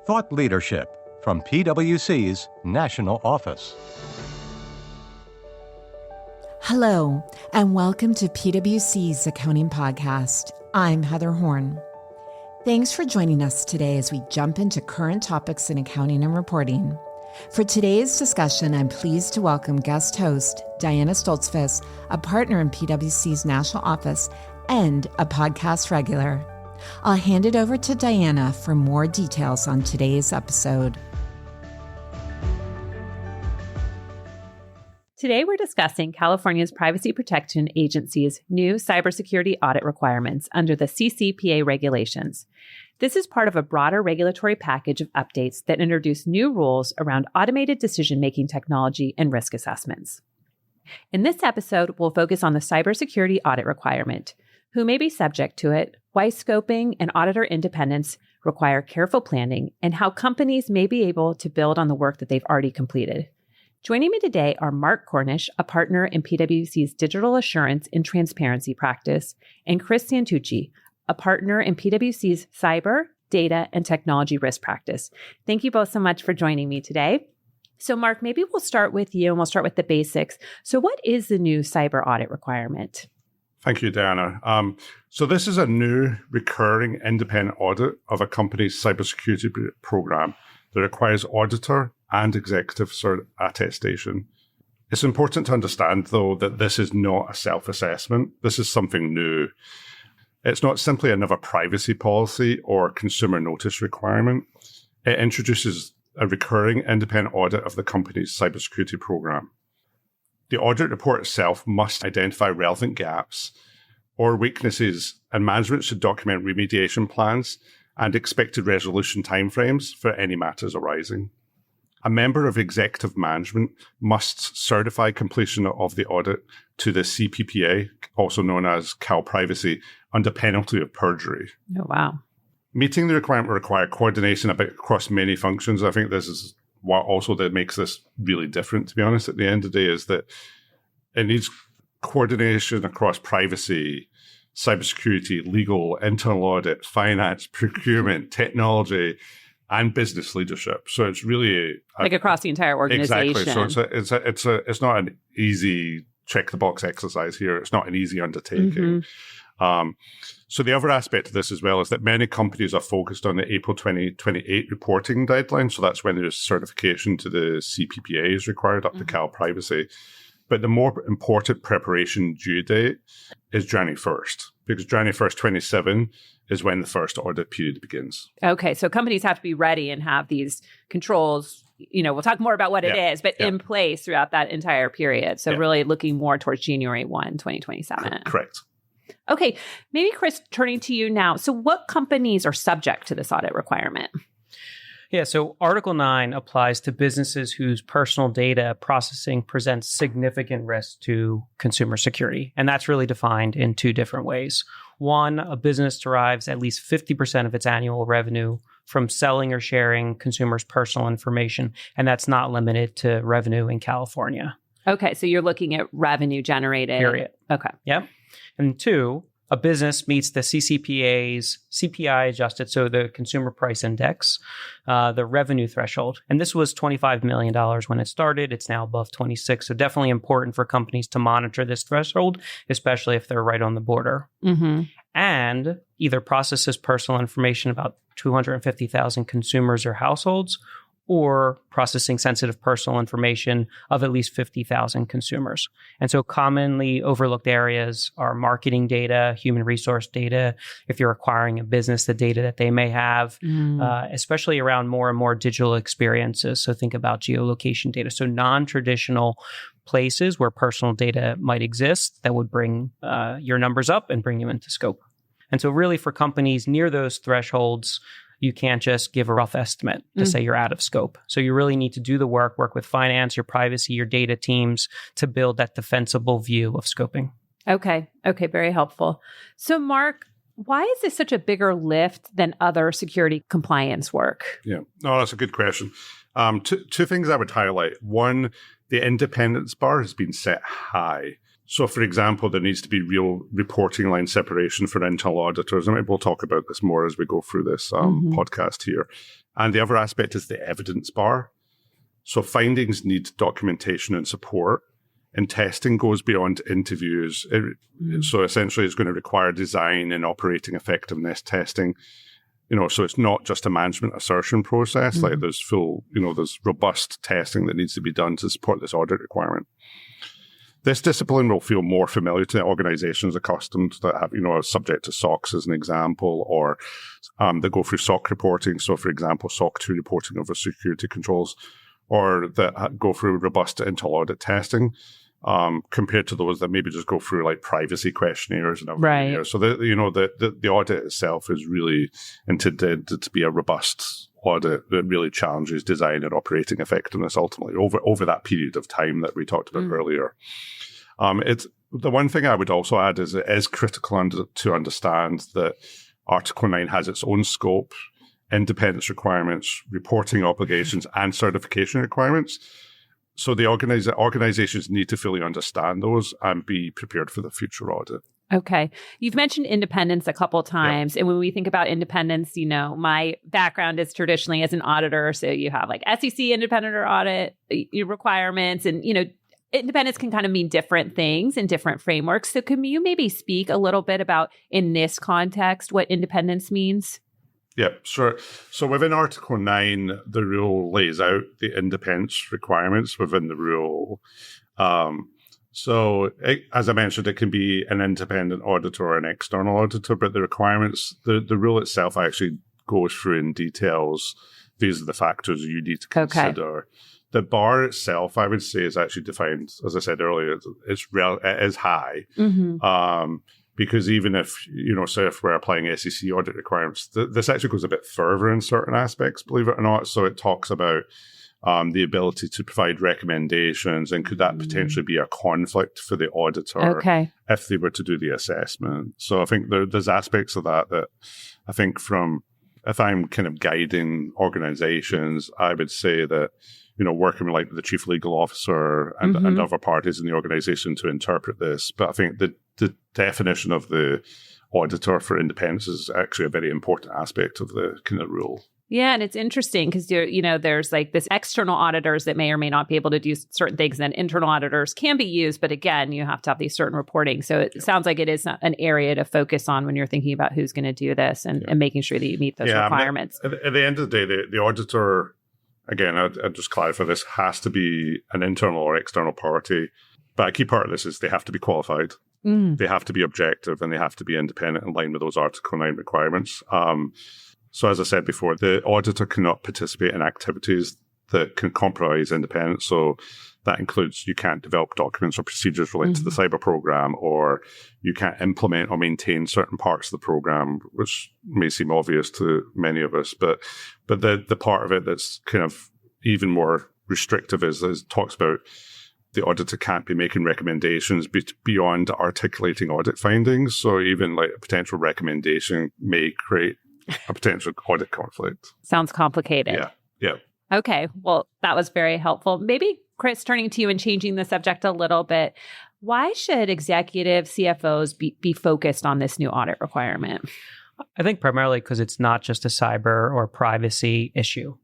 Thought leadership from PwC's National Office. Hello, and welcome to PwC's Accounting Podcast. I'm Heather Horn. Thanks for joining us today as we jump into current topics in accounting and reporting. For today's discussion, I'm pleased to welcome guest host Diana Stoltzfus, a partner in PwC's National Office and a podcast regular. I'll hand it over to Diana for more details on today's episode. Today, we're discussing California's Privacy Protection Agency's new cybersecurity audit requirements under the CCPA regulations. This is part of a broader regulatory package of updates that introduce new rules around automated decision-making technology and risk assessments. In this episode, we'll focus on the cybersecurity audit requirement, who may be subject to it, why scoping and auditor independence require careful planning, and how companies may be able to build on the work that they've already completed. Joining me today are Mark Cornish, a partner in PwC's Digital Assurance and Transparency practice, and Chris Santucci, a partner in PwC's Cyber, Data, and Technology Risk practice. Thank you both so much for joining me today. So Mark, maybe we'll start with you and we'll start with the basics. So what is the new cyber audit requirement? Thank you, Diana. So this is a new recurring independent audit of a company's cybersecurity program that requires auditor and executive attestation. It's important to understand, though, that this is not a self-assessment. This is something new. It's not simply another privacy policy or consumer notice requirement. It introduces a recurring independent audit of the company's cybersecurity program. The audit report itself must identify relevant gaps or weaknesses, and management should document remediation plans and expected resolution timeframes for any matters arising. A member of executive management must certify completion of the audit to the CCPA, also known as Cal Privacy, under penalty of perjury. Oh, wow. Meeting the requirement require coordination across many functions. I think this is what also that makes this really different, to be honest, at the end of the day, is that it needs coordination across privacy, cybersecurity, legal, internal audit, finance, procurement, technology, and business leadership. So it's really like across the entire organization. Exactly. So it's not an easy check the box exercise here. It's not an easy undertaking. Mm-hmm. So the other aspect of this as well is that many companies are focused on the April 2028 reporting deadline. So that's when there's certification to the CCPA is required up to Cal Privacy. But the more important preparation due date is January 1st, because January 1st, 27 is when the first audit period begins. Okay, so companies have to be ready and have these controls, we'll talk more about what it is, but in place throughout that entire period. So really looking more towards January 1, 2027. Correct. Okay, maybe Chris, turning to you now. So what companies are subject to this audit requirement? Yeah, so Article 9 applies to businesses whose personal data processing presents significant risk to consumer security. And that's really defined in two different ways. One, a business derives at least 50% of its annual revenue from selling or sharing consumers' personal information. And that's not limited to revenue in California. Okay, so you're looking at revenue generated. Period. Okay. Yep. And two, a business meets the CCPA's CPI adjusted, so the Consumer Price Index, the revenue threshold. And this was $25 million when it started. It's now above 26. So definitely important for companies to monitor this threshold, especially if they're right on the border. Mm-hmm. And either processes personal information about 250,000 consumers or households, or processing sensitive personal information of at least 50,000 consumers. And so commonly overlooked areas are marketing data, human resource data, if you're acquiring a business, the data that they may have, especially around more and more digital experiences. So think about geolocation data. So non-traditional places where personal data might exist that would bring your numbers up and bring you into scope. And so really for companies near those thresholds, you can't just give a rough estimate to say you're out of scope. So you really need to do the work with finance, your privacy, your data teams to build that defensible view of scoping. Okay. Very helpful. So Mark, why is this such a bigger lift than other security compliance work? Yeah, no, that's a good question. Two things I would highlight. One, the independence bar has been set high. So, for example, there needs to be real reporting line separation for internal auditors. And we'll talk about this more as we go through this podcast here. And the other aspect is the evidence bar. So findings need documentation and support. And testing goes beyond interviews. So essentially it's going to require design and operating effectiveness testing. So it's not just a management assertion process. Like there's there's robust testing that needs to be done to support this audit requirement. This discipline will feel more familiar to organizations accustomed that have, are subject to SOX as an example, or that go through SOC reporting. So, for example, SOC 2 reporting over security controls, or that go through robust internal audit testing, compared to those that maybe just go through like privacy questionnaires and everything. Right. So, the audit itself is really intended to be a robust audit that really challenges design and operating effectiveness ultimately over that period of time that we talked about earlier. It's the one thing I would also add is it is critical to understand that Article 9 has its own scope, independence requirements, reporting obligations, and certification requirements. So the organizations need to fully understand those and be prepared for the future audit. Okay. You've mentioned independence a couple times. Yep. And when we think about independence, my background is traditionally as an auditor. So you have like SEC independent or audit requirements and, independence can kind of mean different things in different frameworks. So can you maybe speak a little bit about, in this context, what independence means? Yeah, sure. So within Article 9, the rule lays out the independence requirements within the rule. As I mentioned, it can be an independent auditor or an external auditor, but the requirements, the rule itself actually goes through in details. These are the factors you need to consider. Okay. The bar itself, I would say, is actually defined, as I said earlier, it is high. Mm-hmm. Because even if, say if we're applying SEC audit requirements, this actually goes a bit further in certain aspects, believe it or not. So it talks about the ability to provide recommendations, and could that potentially be a conflict for the auditor if they were to do the assessment? So I think there's aspects of that I think if I'm kind of guiding organizations, I would say that, working with like the chief legal officer and other parties in the organization to interpret this. But I think the definition of the auditor for independence is actually a very important aspect of the kind of rule. Yeah, and it's interesting because there's like this external auditors that may or may not be able to do certain things, and internal auditors can be used. But again, you have to have these certain reporting. So it sounds like it is an area to focus on when you're thinking about who's going to do this and making sure that you meet those requirements. At the end of the day, the auditor, again, I'll just clarify this, has to be an internal or external party. But a key part of this is they have to be qualified. They have to be objective, and they have to be independent in line with those Article 9 requirements. So as I said before, the auditor cannot participate in activities that can compromise independence. So that includes you can't develop documents or procedures related to the cyber program, or you can't implement or maintain certain parts of the program, which may seem obvious to many of us. But the part of it that's kind of even more restrictive is talks about the auditor can't be making recommendations beyond articulating audit findings. So even like a potential recommendation may create a potential audit conflict. Sounds complicated. Yeah. Okay. Well, that was very helpful. Maybe, Chris, turning to you and changing the subject a little bit, why should executive CFOs be focused on this new audit requirement? I think primarily because it's not just a cyber or privacy issue.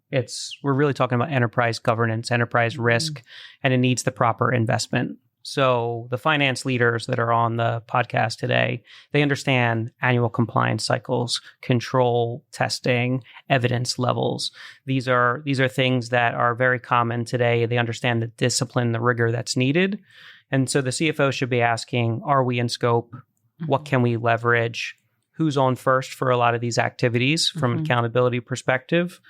We're really talking about enterprise governance, enterprise risk, and it needs the proper investment. So the finance leaders that are on the podcast today, they understand annual compliance cycles, control testing, evidence levels. These are things that are very common today. They understand the discipline, the rigor that's needed. And so the CFO should be asking, are we in scope? What can we leverage? Who's on first for a lot of these activities from an accountability perspective?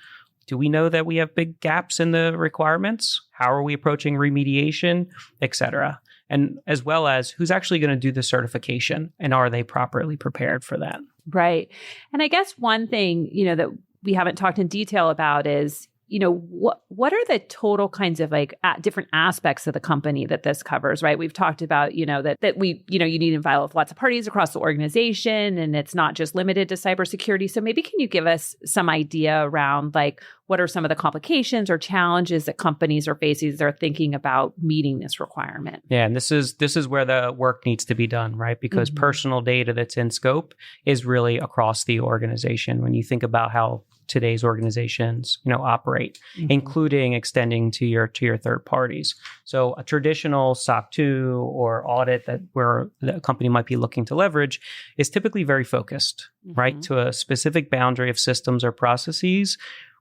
Do we know that we have big gaps in the requirements? How are we approaching remediation, et cetera? And as well as who's actually going to do the certification, and are they properly prepared for that? Right. And I guess one thing, that we haven't talked in detail about is, what are the total kinds of like different aspects of the company that this covers, right? We've talked about, that we, you need to involve lots of parties across the organization, and it's not just limited to cybersecurity. So maybe can you give us some idea around like what are some of the complications or challenges that companies are facing as they're thinking about meeting this requirement? Yeah, and this is where the work needs to be done, right? Because personal data that's in scope is really across the organization. When you think about how today's organizations, operate, including extending to your third parties. So a traditional SOC 2 or audit that where the company might be looking to leverage is typically very focused, right, to a specific boundary of systems or processes.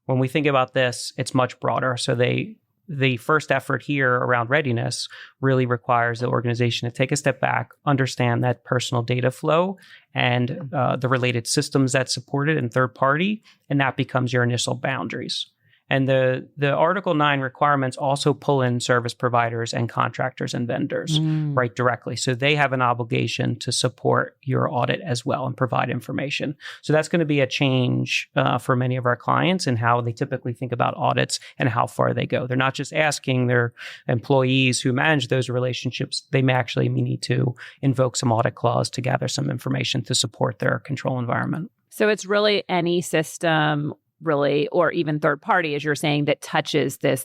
When we think about this, it's much broader. So the first effort here around readiness really requires the organization to take a step back, understand that personal data flow and the related systems that support it and third party, and that becomes your initial boundaries. And the Article 9 requirements also pull in service providers and contractors and vendors right directly. So they have an obligation to support your audit as well and provide information. So that's going to be a change for many of our clients in how they typically think about audits and how far they go. They're not just asking their employees who manage those relationships. They may actually need to invoke some audit clause to gather some information to support their control environment. So it's really any system really, or even third party, as you're saying, that touches this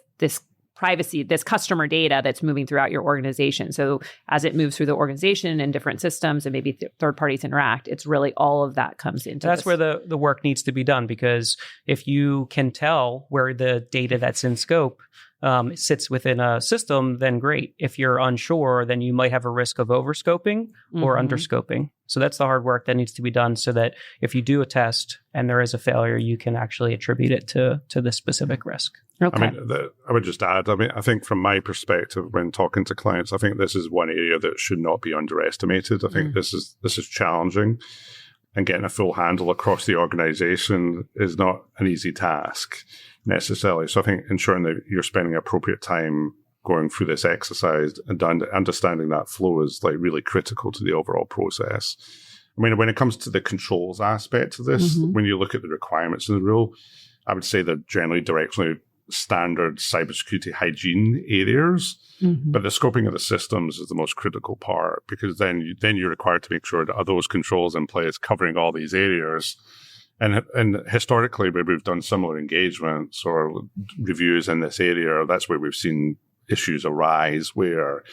privacy, this customer data that's moving throughout your organization. So as it moves through the organization and different systems and maybe third parties interact, it's really all of that comes into That's where the work needs to be done, because if you can tell where the data that's in scope sits within a system, then great. If you're unsure, then you might have a risk of overscoping or underscoping. So that's the hard work that needs to be done so that if you do a test and there is a failure, you can actually attribute it to the specific risk. Okay. I would just add, I think from my perspective, when talking to clients, I think this is one area that should not be underestimated. I think this is challenging, and getting a full handle across the organization is not an easy task necessarily. So I think ensuring that you're spending appropriate time going through this exercise and understanding that flow is like really critical to the overall process. I mean, when it comes to the controls aspect of this, when you look at the requirements of the rule, I would say they're generally directionally standard cybersecurity hygiene areas, but the scoping of the systems is the most critical part, because then you're required to make sure that are those controls in place covering all these areas. And historically, where we've done similar engagements or reviews in this area, that's where we've seen issues arise where,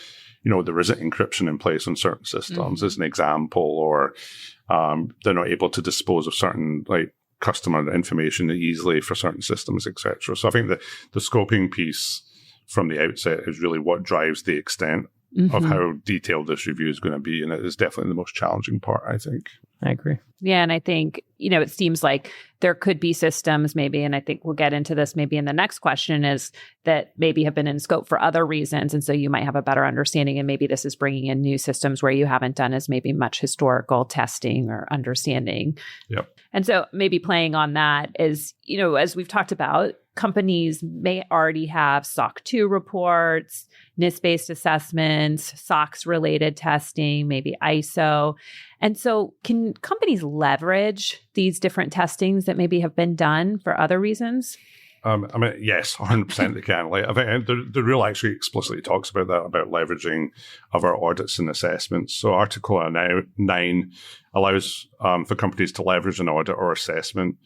there isn't encryption in place on certain systems, as an example, or they're not able to dispose of certain customer information easily for certain systems, etc. So I think the scoping piece from the outset is really what drives the extent of how detailed this review is going to be. And it is definitely the most challenging part, I think. I agree. Yeah. And I think, it seems like there could be systems maybe, and I think we'll get into this maybe in the next question, is that maybe have been in scope for other reasons. And so you might have a better understanding, and maybe this is bringing in new systems where you haven't done as maybe much historical testing or understanding. Yep. And so maybe playing on that is, as we've talked about, companies may already have SOC 2 reports, NIST-based assessments, SOX-related testing, maybe ISO. And so can companies leverage these different testings that maybe have been done for other reasons? Yes, 100% they can. I think the rule actually explicitly talks about that, about leveraging of our audits and assessments. So Article 9 allows for companies to leverage an audit or assessment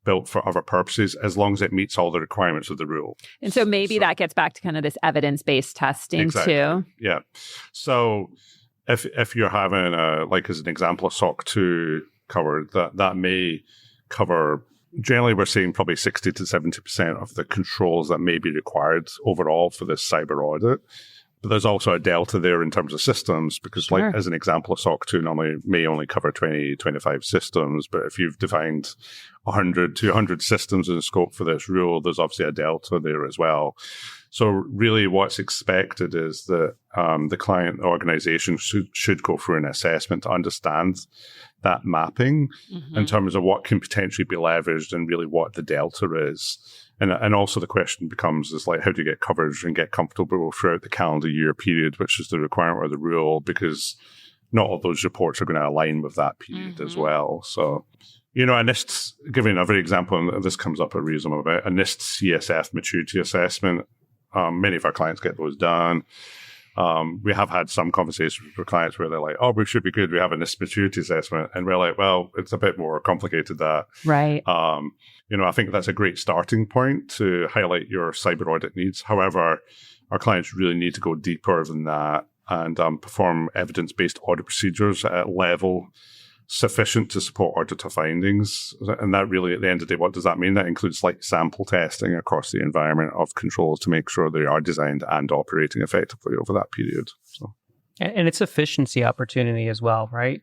built for other purposes, as long as it meets all the requirements of the rule. And so maybe that gets back to kind of this evidence-based testing too. Yeah. So if you're having as an example, a SOC 2 covered, that may cover, generally we're seeing probably 60 to 70% of the controls that may be required overall for this cyber audit. But there's also a delta there in terms of systems, because as an example, a SOC 2 normally may only cover 20, 25 systems. But if you've defined 100, 200 systems in scope for this rule, there's obviously a delta there as well. So really what's expected is that the client organization should go through an assessment to understand that mapping in terms of what can potentially be leveraged and really what the delta is. And also the question becomes how do you get coverage and get comfortable throughout the calendar year period, which is the requirement of the rule, because not all those reports are going to align with that period as well. So, a NIST, giving another example, and this comes up a reasonable bit, a NIST CSF maturity assessment. Many of our clients get those done. We have had some conversations with clients where they're like, oh, we should be good. We have a maturity assessment. And we're like, well, it's a bit more complicated than that. Right. I think that's a great starting point to highlight your cyber audit needs. However, our clients really need to go deeper than that and perform evidence-based audit procedures at a level sufficient to support auditor findings. And that really, at the end of the day, what does that mean? That includes sample testing across the environment of controls to make sure they are designed and operating effectively over that period. So. And it's efficiency opportunity as well, right?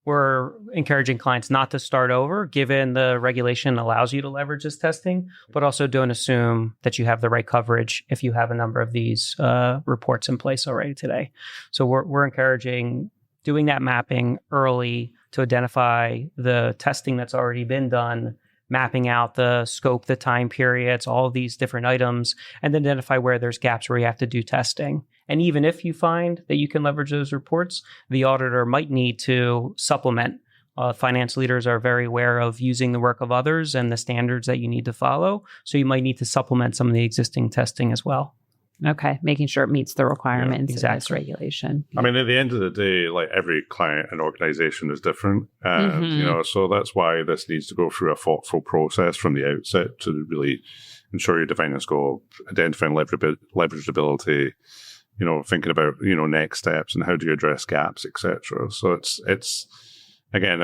We're encouraging clients not to start over, given the regulation allows you to leverage this testing, but also don't assume that you have the right coverage if you have a number of these reports in place already today. So we're encouraging doing that mapping early to identify the testing that's already been done, mapping out the scope, the time periods, all of these different items, and then identify where there's gaps where you have to do testing. And even if you find that you can leverage those reports, the auditor might need to supplement. Finance leaders are very aware of using the work of others and the standards that you need to follow. So you might need to supplement some of the existing testing as well. Okay, making sure it meets the requirements of this exactly. regulation. I mean, at the end of the day, every client and organization is different. And, so that's why this needs to go through a thoughtful process from the outset to really ensure you're defining a scope, identifying leverageability, thinking about, next steps and how do you address gaps, etc. So it's again,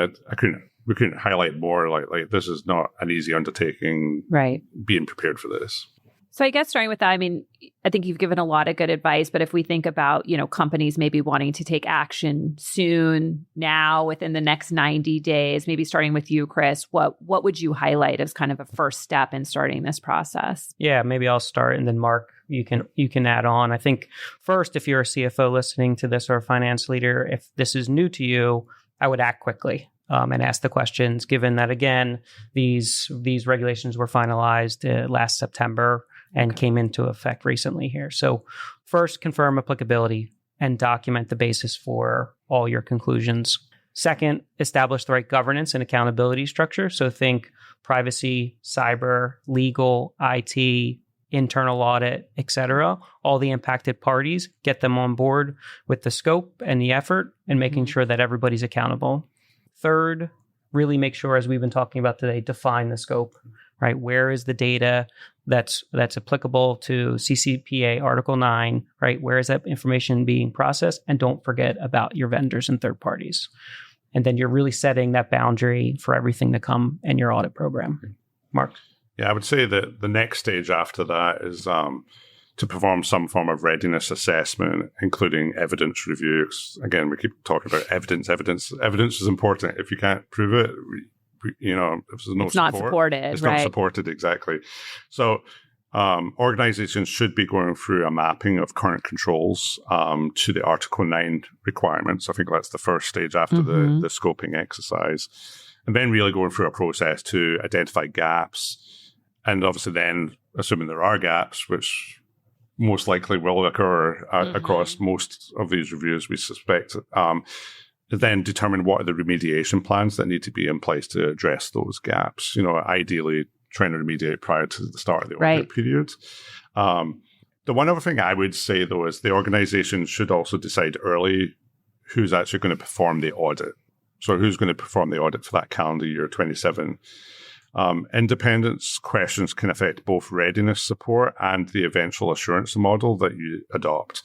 we couldn't highlight more like this is not an easy undertaking, right? Being prepared for this. So I guess starting with that, I mean, I think you've given a lot of good advice, but if we think about, companies maybe wanting to take action soon, now, within the next 90 days, maybe starting with you, Chris, what would you highlight as kind of a first step in starting this process? Yeah, maybe I'll start and then Mark, you can add on. I think first, if you're a CFO listening to this or a finance leader, if this is new to you, I would act quickly. And ask the questions, given that, again, these regulations were finalized last September and came into effect recently here. So first, confirm applicability and document the basis for all your conclusions. Second, establish the right governance and accountability structure. So think privacy, cyber, legal, IT, internal audit, et cetera, all the impacted parties, get them on board with the scope and the effort and making sure that everybody's accountable. Third, really make sure, as we've been talking about today, define the scope, right? Where is the data that's applicable to CCPA Article 9, right? Where is that information being processed? And don't forget about your vendors and third parties. And then you're really setting that boundary for everything to come in your audit program. Mark? Yeah, I would say that the next stage after that is to perform some form of readiness assessment, including evidence reviews. Again, we keep talking about evidence. Evidence is important. If you can't prove it, if there's no it's support, not supported. It's right? not supported, exactly. So organizations should be going through a mapping of current controls to the Article 9 requirements. I think that's the first stage after the scoping exercise. And then really going through a process to identify gaps. And obviously then, assuming there are gaps, which most likely will occur across most of these reviews, we suspect, then determine what are the remediation plans that need to be in place to address those gaps. Ideally trying to remediate prior to the start of the audit period. The one other thing I would say, though, is the organization should also decide early who's actually going to perform the audit. So who's going to perform the audit for that calendar year 27? Independence questions can affect both readiness support and the eventual assurance model that you adopt.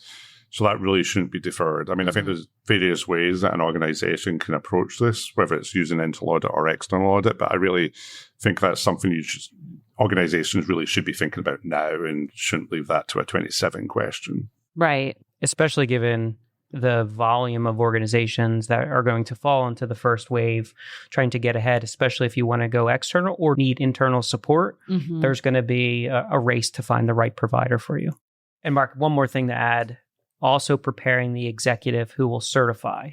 So that really shouldn't be deferred. I mean, I think there's various ways that an organization can approach this, whether it's using internal audit or external audit, but I really think that's something organizations really should be thinking about now and shouldn't leave that to a 27 question. Right. Especially given the volume of organizations that are going to fall into the first wave, trying to get ahead, especially if you want to go external or need internal support, there's going to be a race to find the right provider for you. And Mark, one more thing to add, also preparing the executive who will certify.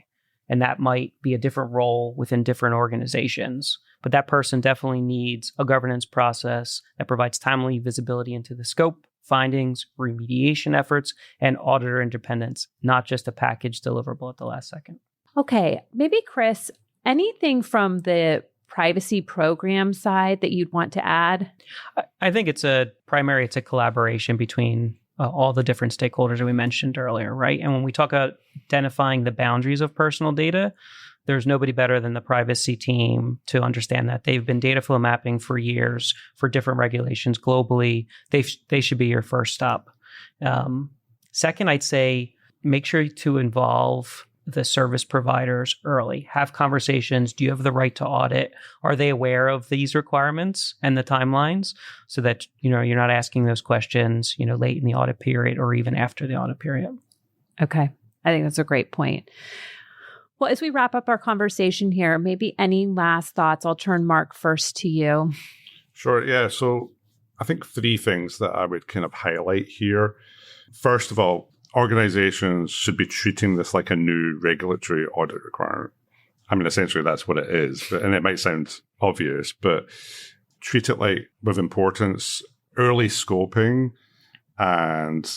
And that might be a different role within different organizations. But that person definitely needs a governance process that provides timely visibility into the scope, findings, remediation efforts, and auditor independence, not just a package deliverable at the last second. Okay, maybe Chris, anything from the privacy program side that you'd want to add? I think it's a collaboration between all the different stakeholders that we mentioned earlier, right? And when we talk about identifying the boundaries of personal data, there's nobody better than the privacy team to understand that. They've been data flow mapping for years for different regulations globally. They should be your first stop. Second, I'd say make sure to involve the service providers early. Have conversations. Do you have the right to audit? Are they aware of these requirements and the timelines so that you're not asking those questions late in the audit period or even after the audit period? Okay. I think that's a great point. Well, as we wrap up our conversation here, maybe any last thoughts? I'll turn Mark first to you. Sure. Yeah. So I think 3 things that I would kind of highlight here. First of all, organizations should be treating this like a new regulatory audit requirement. I mean, essentially that's what it is, and it might sound obvious, but treat it like with importance. Early scoping and,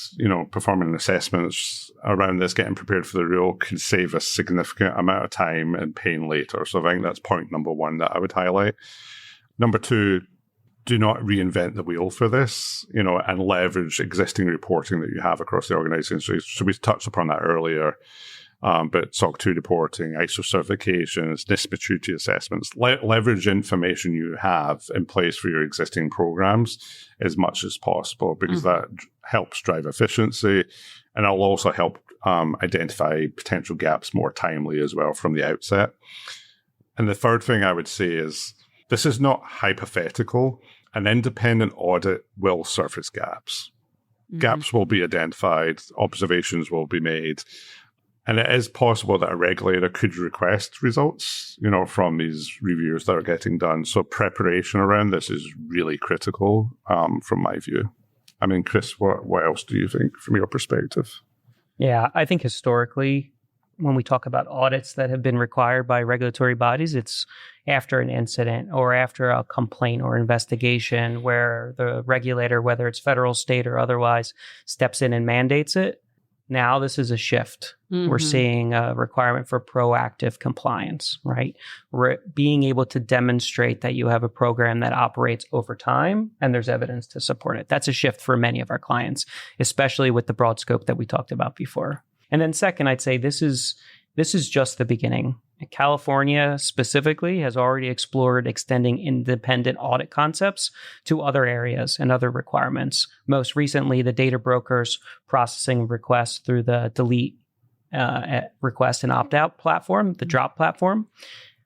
performing assessments around this, getting prepared for the rule can save a significant amount of time and pain later. So I think that's point number 1 that I would highlight. Number 2, do not reinvent the wheel for this, and leverage existing reporting that you have across the organization. So we touched upon that earlier, but SOC 2 reporting, ISO certifications, NIST maturity assessments, leverage information you have in place for your existing programs as much as possible, because that helps drive efficiency, and it'll also help identify potential gaps more timely as well from the outset. And the third thing I would say is, this is not hypothetical. An independent audit will surface gaps. Gaps will be identified, observations will be made, and it is possible that a regulator could request results, from these reviews that are getting done. So preparation around this is really critical, from my view. I mean, Chris, what else do you think from your perspective? Yeah, I think historically, when we talk about audits that have been required by regulatory bodies, it's after an incident or after a complaint or investigation where the regulator, whether it's federal, state, or otherwise, steps in and mandates it. Now this is a shift. We're seeing a requirement for proactive compliance, right? Being able to demonstrate that you have a program that operates over time and there's evidence to support it. That's a shift for many of our clients, especially with the broad scope that we talked about before. And then second, I'd say this is just the beginning. California specifically has already explored extending independent audit concepts to other areas and other requirements. Most recently, the data brokers processing requests through the delete request and opt-out platform, the drop platform.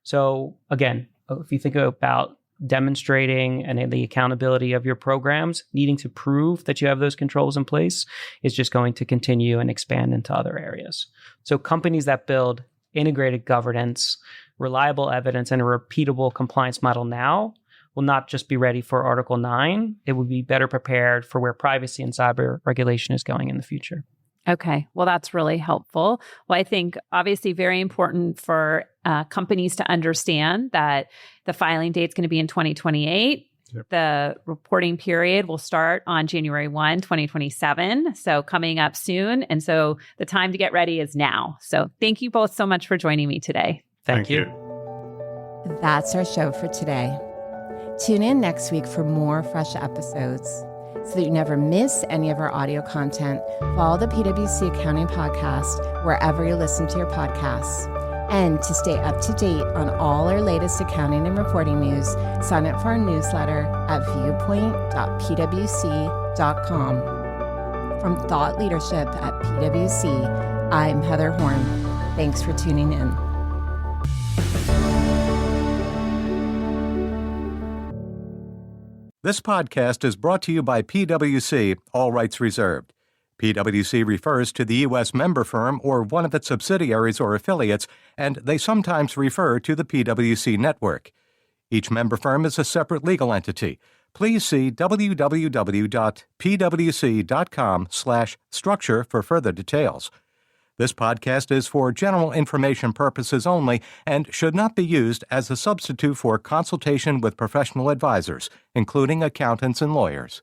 So again, if you think about demonstrating and the accountability of your programs, needing to prove that you have those controls in place is just going to continue and expand into other areas. So companies that build integrated governance, reliable evidence, and a repeatable compliance model now will not just be ready for Article 9, it will be better prepared for where privacy and cyber regulation is going in the future. Okay. Well, that's really helpful. Well, I think obviously very important for companies to understand that the filing date is going to be in 2028. Yep. The reporting period will start on January 1, 2027. So coming up soon. And so the time to get ready is now. So thank you both so much for joining me today. Thank you. That's our show for today. Tune in next week for more fresh episodes. So that you never miss any of our audio content, follow the PwC Accounting Podcast wherever you listen to your podcasts. And to stay up to date on all our latest accounting and reporting news, sign up for our newsletter at viewpoint.pwc.com. From Thought Leadership at PwC, I'm Heather Horn. Thanks for tuning in. This podcast is brought to you by PwC, all rights reserved. PwC refers to the U.S. member firm or one of its subsidiaries or affiliates, and they sometimes refer to the PwC network. Each member firm is a separate legal entity. Please see www.pwc.com/structure for further details. This podcast is for general information purposes only and should not be used as a substitute for consultation with professional advisors, including accountants and lawyers.